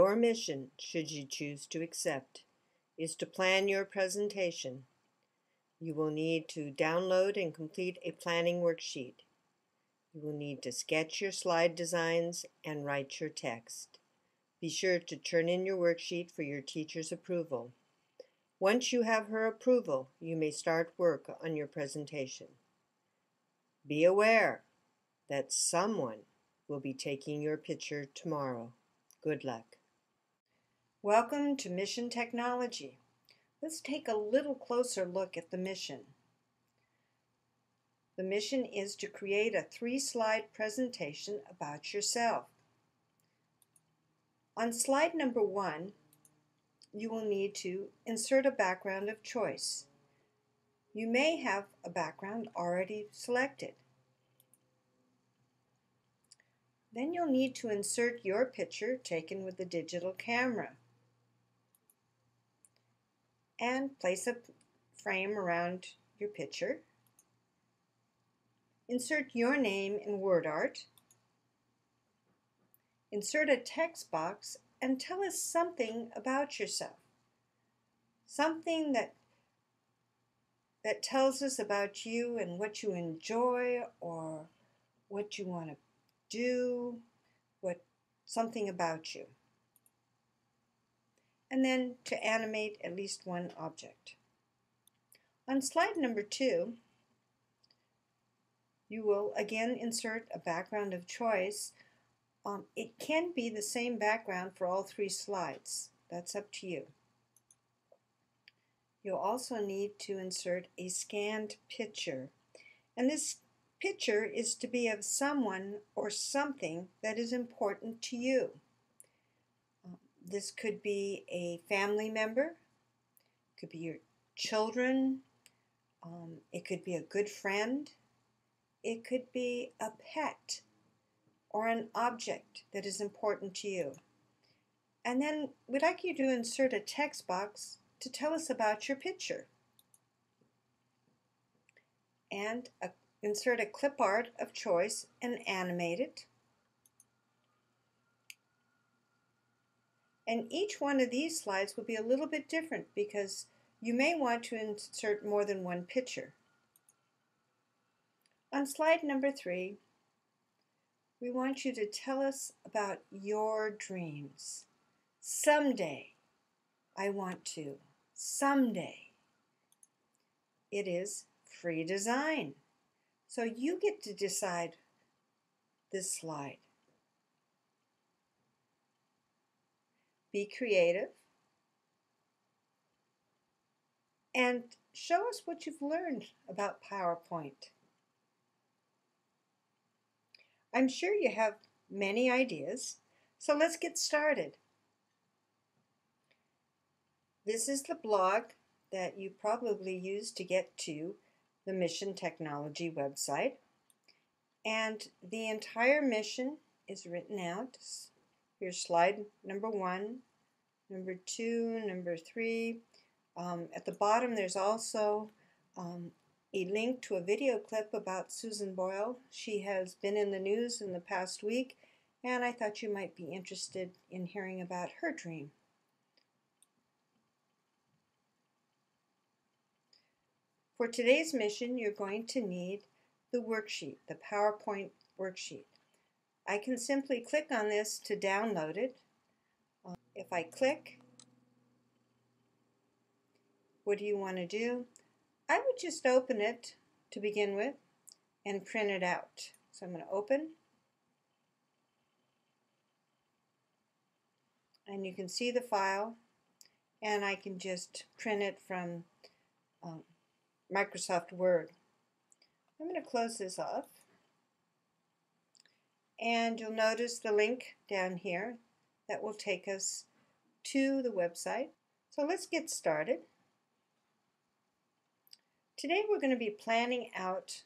Your mission, should you choose to accept, is to plan your presentation. You will need to download and complete a planning worksheet. You will need to sketch your slide designs and write your text. Be sure to turn in your worksheet for your teacher's approval. Once you have her approval, you may start work on your presentation. Be aware that someone will be taking your picture tomorrow. Good luck. Welcome to Mission Technology. Let's take a little closer look at the mission. The mission is to create a 3-slide presentation about yourself. On slide number 1, you will need to insert a background of choice. You may have a background already selected. Then you'll need to insert your picture taken with the digital camera and place a frame around your picture. Insert your name in WordArt. Insert a text box and tell us something about yourself. Something that tells us about you and what you enjoy or what you want to do, something about you. And then to animate at least one object. On slide number 2, you will again insert a background of choice. It can be the same background for all 3 slides. That's up to you. You'll also need to insert a scanned picture. And this picture is to be of someone or something that is important to you. This could be a family member, it could be your children, it could be a good friend, it could be a pet or an object that is important to you. And then we'd like you to insert a text box to tell us about your picture. And insert a clip art of choice and animate it. And each one of these slides will be a little bit different because you may want to insert more than one picture. On slide number 3, we want you to tell us about your dreams. Someday, I want to. Someday. It is free design. So you get to decide this slide. Be creative and show us what you've learned about PowerPoint. I'm sure you have many ideas, so let's get started. This is the blog that you probably use to get to the Mission Technology website, and the entire mission is written out. Here's slide number 1, number 2, number 3. At the bottom there's also a link to a video clip about Susan Boyle. She has been in the news in the past week, and I thought you might be interested in hearing about her dream. For today's mission, you're going to need the worksheet, the PowerPoint worksheet. I can simply click on this to download it. If I click, what do you want to do? I would just open it to begin with and print it out. So I'm going to open. And you can see the file, and I can just print it from Microsoft Word. I'm going to close this off, and you'll notice the link down here that will take us to the website. So let's get started. Today we're going to be planning out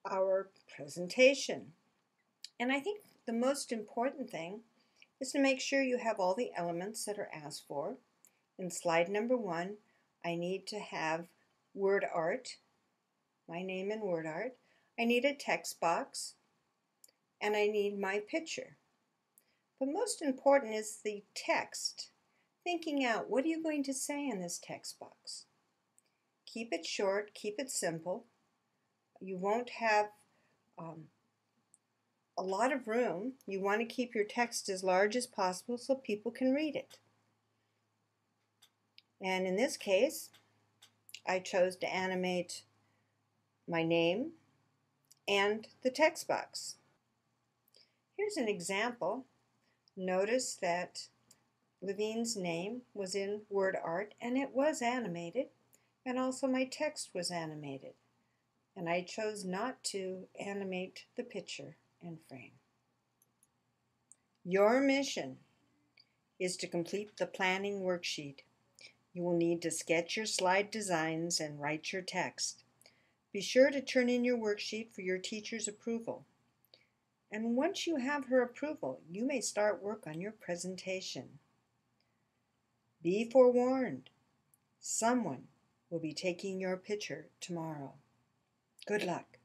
our presentation, and I think the most important thing is to make sure you have all the elements that are asked for. In slide number 1, I need to have WordArt, my name in WordArt. I need a text box, and I need my picture. But most important is the text. Thinking out, what are you going to say in this text box? Keep it short, keep it simple. You won't have a lot of room. You want to keep your text as large as possible so people can read it. And in this case, I chose to animate my name and the text box. Here's an example. Notice that Levine's name was in WordArt and it was animated, and also my text was animated. And I chose not to animate the picture in frame. Your mission is to complete the planning worksheet. You will need to sketch your slide designs and write your text. Be sure to turn in your worksheet for your teacher's approval. And once you have her approval, you may start work on your presentation. Be forewarned, someone will be taking your picture tomorrow. Good luck.